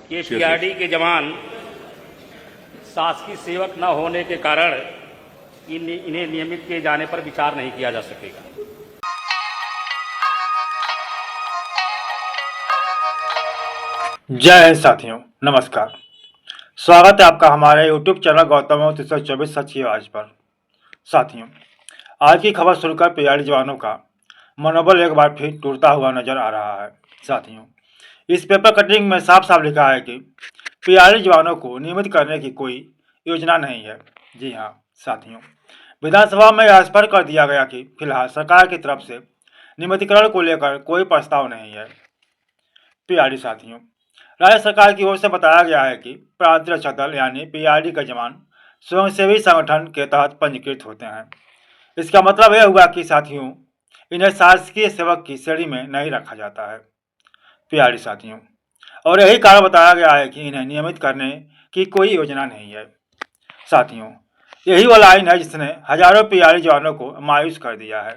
कि पीआरडी के जवान शासकीय सेवक न होने के कारण इन्हें नियमित किए जाने पर विचार नहीं किया जा सकेगा। जय हिंद साथियों, नमस्कार। स्वागत है आपका हमारे YouTube चैनल गौतम 324 सच की आवाज पर। साथियों, आज की खबर सुनकर पीआरडी जवानों का मनोबल एक बार फिर टूटता हुआ नजर आ रहा है। साथियों, इस पेपर कटिंग में साफ साफ लिखा है कि पीआरडी जवानों को नियमित करने की कोई योजना नहीं है। जी हाँ साथियों, विधानसभा में यह स्पष्ट कर दिया गया कि फिलहाल सरकार की तरफ से नियमितीकरण को लेकर कोई प्रस्ताव नहीं है। पीआरडी साथियों, राज्य सरकार की ओर से बताया गया है कि प्रांतीय रक्षा दल यानी पीआरडी के जवान स्वयंसेवी संगठन के तहत पंजीकृत होते हैं। इसका मतलब यह हुआ कि साथियों, इन्हें शासकीय सेवक की श्रेणी में नहीं रखा जाता है। पीआरडी साथियों, और यही कारण बताया गया है कि इन्हें नियमित करने की कोई योजना नहीं है। साथियों, यही वह लाइन है जिसने हजारों पीआरडी जवानों को मायूस कर दिया है।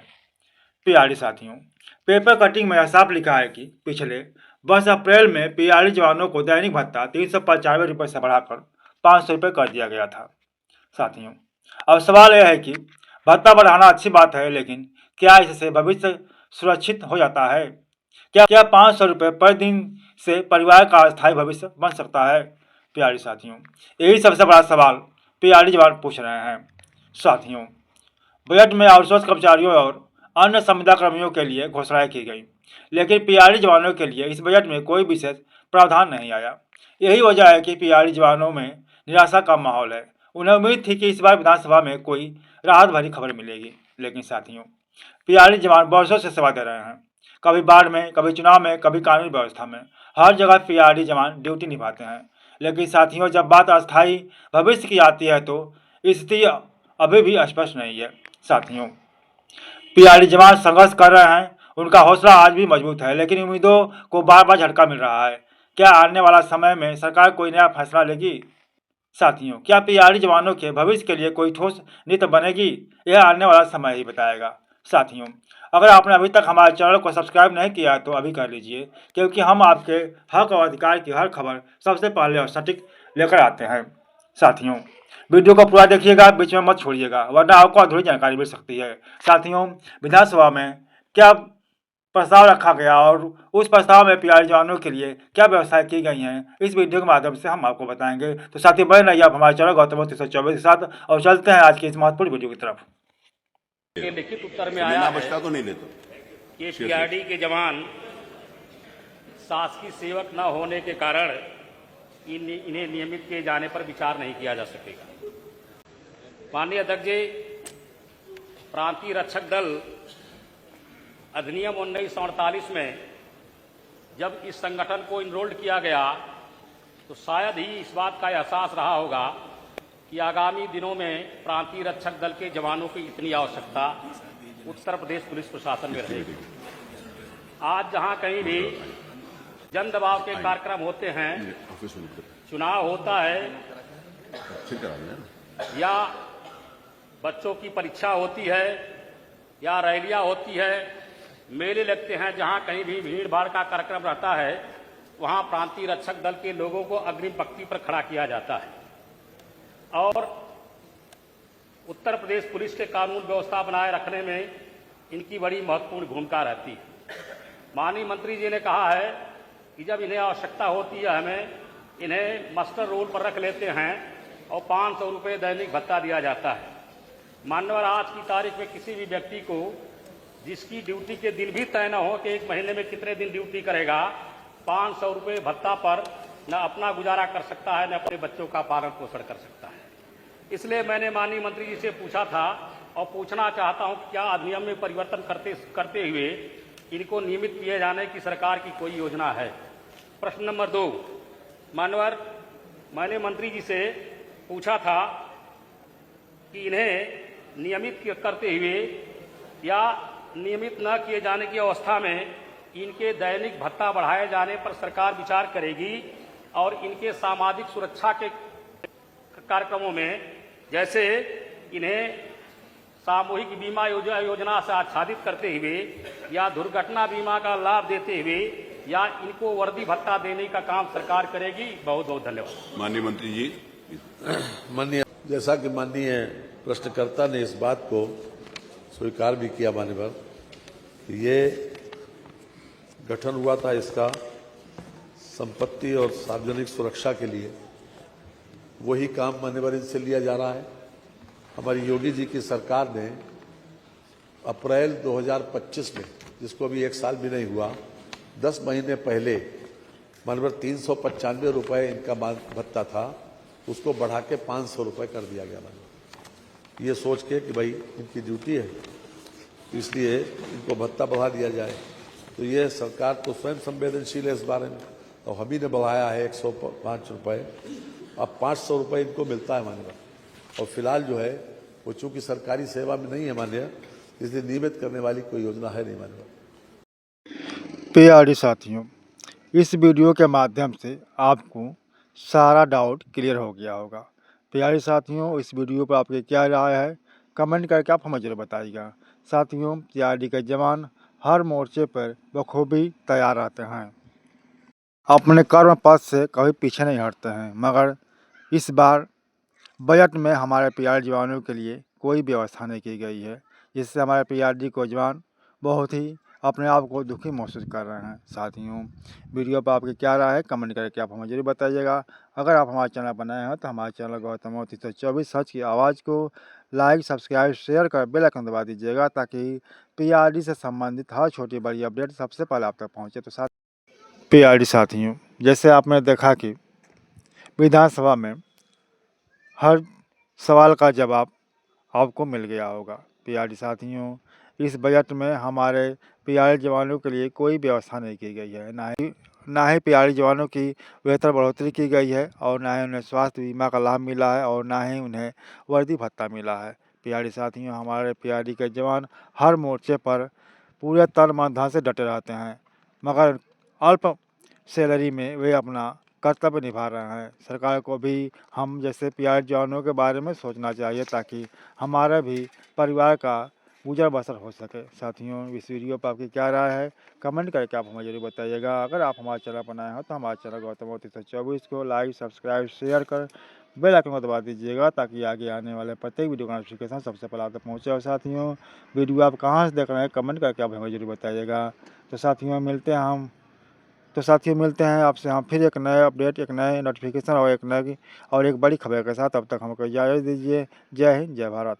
पीआरडी साथियों, पेपर कटिंग में साफ लिखा है कि पिछले वर्ष अप्रैल में पीआरडी जवानों को दैनिक भत्ता 395 रुपये से बढ़ाकर 500 रुपये कर दिया गया था। साथियों, अब सवाल यह है कि भत्ता बढ़ाना अच्छी बात है, लेकिन क्या इससे भविष्य सुरक्षित हो जाता है? क्या 500 रुपये पर दिन से परिवार का अस्थायी भविष्य बन सकता है? पीआरडी साथियों, यही सबसे बड़ा सवाल पीआरडी जवान पूछ रहे हैं। साथियों, बजट में आउटसोर्स कर्मचारियों और अन्य संविदा कर्मियों के लिए घोषणाएं की गई, लेकिन पीआरडी जवानों के लिए इस बजट में कोई विशेष प्रावधान नहीं आया। यही वजह है कि पीआरडी जवानों में निराशा का माहौल है। उन्हें उम्मीद थी कि इस बार विधानसभा में कोई राहत भरी खबर मिलेगी, लेकिन साथियों, पीआरडी जवान वर्षों से सेवा दे रहे हैं। कभी बाढ़ में, कभी चुनाव में, कभी कानूनी व्यवस्था में, हर जगह पीआरडी जवान ड्यूटी निभाते हैं। लेकिन साथियों, जब बात अस्थायी भविष्य की आती है तो स्थिति अभी भी स्पष्ट नहीं है। साथियों, पीआरडी जवान संघर्ष कर रहे हैं, उनका हौसला आज भी मजबूत है, लेकिन उम्मीदों को बार बार झटका मिल रहा है। क्या आने वाला समय में सरकार कोई नया फैसला लेगी? साथियों, क्या पीआरडी जवानों के भविष्य के लिए कोई ठोस नीति बनेगी? यह आने वाला समय ही बताएगा। साथियों, अगर आपने अभी तक हमारे चैनल को सब्सक्राइब नहीं किया तो अभी कर लीजिए, क्योंकि हम आपके हक और अधिकार की हर खबर सबसे पहले और सटीक लेकर आते हैं। साथियों, वीडियो को पूरा देखिएगा, बीच में मत छोड़िएगा, वरना आपको अधूरी जानकारी मिल सकती है। साथियों, विधानसभा में क्या प्रस्ताव रखा गया और उस प्रस्ताव में पीआरडी जवानों के लिए क्या व्यवस्थाएं की गई हैं, इस वीडियो के माध्यम से हम आपको बताएंगे। तो साथियों, बने रहिए आप हमारे चैनल गौतम 324 के साथ और चलते हैं आज की इस महत्वपूर्ण वीडियो की तरफ। लिखित उत्तर में आया है तो नहीं लेते कि पीआरडी के जवान शासकीय सेवक न होने के कारण इन्हें नियमित किए जाने पर विचार नहीं किया जा सकेगा। माननीय अध्यक्ष जी, प्रांतीय रक्षक दल अधिनियम 1948 में जब इस संगठन को इनरोल्ड किया गया तो शायद ही इस बात का एहसास रहा होगा कि आगामी दिनों में प्रांतीय रक्षक दल के जवानों की इतनी आवश्यकता उत्तर प्रदेश पुलिस प्रशासन में रहेगी। आज जहां कहीं भी जन दबाव के कार्यक्रम होते हैं, चुनाव होता है या बच्चों की परीक्षा होती है या रैलियां होती है, मेले लगते हैं, जहां कहीं भी भीड़ भाड़ का कार्यक्रम रहता है, वहां प्रांतीय रक्षक दल के लोगों को अग्रिम पंक्ति पर खड़ा किया जाता है और उत्तर प्रदेश पुलिस के कानून व्यवस्था बनाए रखने में इनकी बड़ी महत्वपूर्ण भूमिका रहती है। माननीय मंत्री जी ने कहा है कि जब इन्हें आवश्यकता होती है, हमें इन्हें मस्टर रोल पर रख लेते हैं और 500 रुपये दैनिक भत्ता दिया जाता है। मान्यवर, आज की तारीख में किसी भी व्यक्ति को जिसकी ड्यूटी के दिन भी तय न हो कि एक महीने में कितने दिन ड्यूटी करेगा, 500 रुपये भत्ता पर न अपना गुजारा कर सकता है, न अपने बच्चों का पालन पोषण कर सकता है। इसलिए मैंने माननीय मंत्री जी से पूछा था और पूछना चाहता हूं कि क्या अधिनियम में परिवर्तन करते हुए इनको नियमित किए जाने की सरकार की कोई योजना है? प्रश्न नंबर 2, मान्यवर, मैंने मंत्री जी से पूछा था कि इन्हें नियमित करते हुए या नियमित न किए जाने की अवस्था में इनके दैनिक भत्ता बढ़ाए जाने पर सरकार विचार करेगी और इनके सामाजिक सुरक्षा के कार्यक्रमों में, जैसे इन्हें सामूहिक बीमा योजना से आच्छादित करते हुए या दुर्घटना बीमा का लाभ देते हुए या इनको वर्दी भत्ता देने का काम सरकार करेगी। बहुत बहुत धन्यवाद। माननीय मंत्री जी। माननीय, जैसा कि माननीय प्रश्नकर्ता ने इस बात को स्वीकार भी किया मान्यवर कि ये गठन हुआ था इसका संपत्ति और सार्वजनिक सुरक्षा के लिए, वही काम मान्यवर इनसे लिया जा रहा है। हमारी योगी जी की सरकार ने अप्रैल 2025 में, जिसको अभी 1 साल भी नहीं हुआ, 10 महीने पहले मान्यवर 395 रुपये इनका भत्ता था, उसको बढ़ा के 500 रुपये कर दिया गया मान्यवर। ये सोच के कि भाई इनकी ड्यूटी है, इसलिए इनको भत्ता बढ़ा दिया जाए। तो ये सरकार तो स्वयं संवेदनशील है इस बारे में, और हम ही ने बढ़ाया है 105 रुपये। अब 500 रुपये इनको मिलता है मान्यवर। और फिलहाल जो है वो चूंकि सरकारी सेवा में नहीं है मान्य, इसलिए नियमित करने वाली कोई योजना है नहीं मान्यवर। प्यारे साथियों, इस वीडियो के माध्यम से आपको सारा डाउट क्लियर हो गया होगा। प्यारे साथियों, इस वीडियो पर आपकी क्या राय है, कमेंट करके आप हमें जरूर बताइएगा। साथियों, पीआरडी के जवान हर मोर्चे पर बखूबी तैयार रहते हैं, अपने कर्म पथ से कभी पीछे नहीं हटते हैं। मगर इस बार बजट में हमारे पीआरडी जवानों के लिए कोई व्यवस्था नहीं की गई है, जिससे हमारे पीआरडी को जवान बहुत ही अपने आप को दुखी महसूस कर रहे हैं। साथियों, वीडियो पर आपकी क्या राय है, कमेंट करके आप हमें जरूर बताइएगा। अगर आप हमारे चैनल बनाए हैं तो हमारे चैनल गौतम 324 सच की आवाज़ को लाइक, सब्सक्राइब, शेयर कर बेल आइकन दबा दीजिएगा, ताकि पीआरडी से संबंधित हर छोटी बड़ी अपडेट सबसे पहले आप तक पहुँचे। तो पीआरडी साथियों, जैसे आपने देखा कि विधानसभा में हर सवाल का जवाब आपको मिल गया होगा। पीआरडी साथियों, इस बजट में हमारे पीआरडी जवानों के लिए कोई व्यवस्था नहीं की गई है। ना ही पीआरडी जवानों की वेतन बढ़ोतरी की गई है, और ना ही उन्हें स्वास्थ्य बीमा का लाभ मिला है, और ना ही उन्हें वर्दी भत्ता मिला है। पीआरडी साथियों, हमारे पीआरडी के जवान हर मोर्चे पर पूरे तन मन धन से डटे रहते हैं, मगर अल्प सैलरी में वे अपना कर्तव्य निभा रहे हैं। सरकार को भी हम जैसे पीआरडी जवानों के बारे में सोचना चाहिए, ताकि हमारा भी परिवार का गुजर बसर हो सके। साथियों, इस वीडियो पर आपकी क्या राय है, कमेंट करके आप हमें जरूर बताइएगा। अगर आप हमारे चैनल पर नए हो तो हमारे चैनल गौतम 324 को लाइक, सब्सक्राइब, शेयर कर बेल आइकन को दबा दीजिएगा, ताकि आगे आने वाले प्रत्येक वीडियो का नोटिफिकेशन सबसे पहले आप तक पहुँचे। और साथियों, वीडियो आप कहाँ से देख रहे हैं, कमेंट करके आप हमें जरूर बताइएगा। तो साथियों, मिलते हैं आपसे हम फिर एक नए अपडेट, एक नए नोटिफिकेशन और एक बड़ी खबर के साथ। तब तक हमको इजाज़त दीजिए। जय हिंद, जय भारत।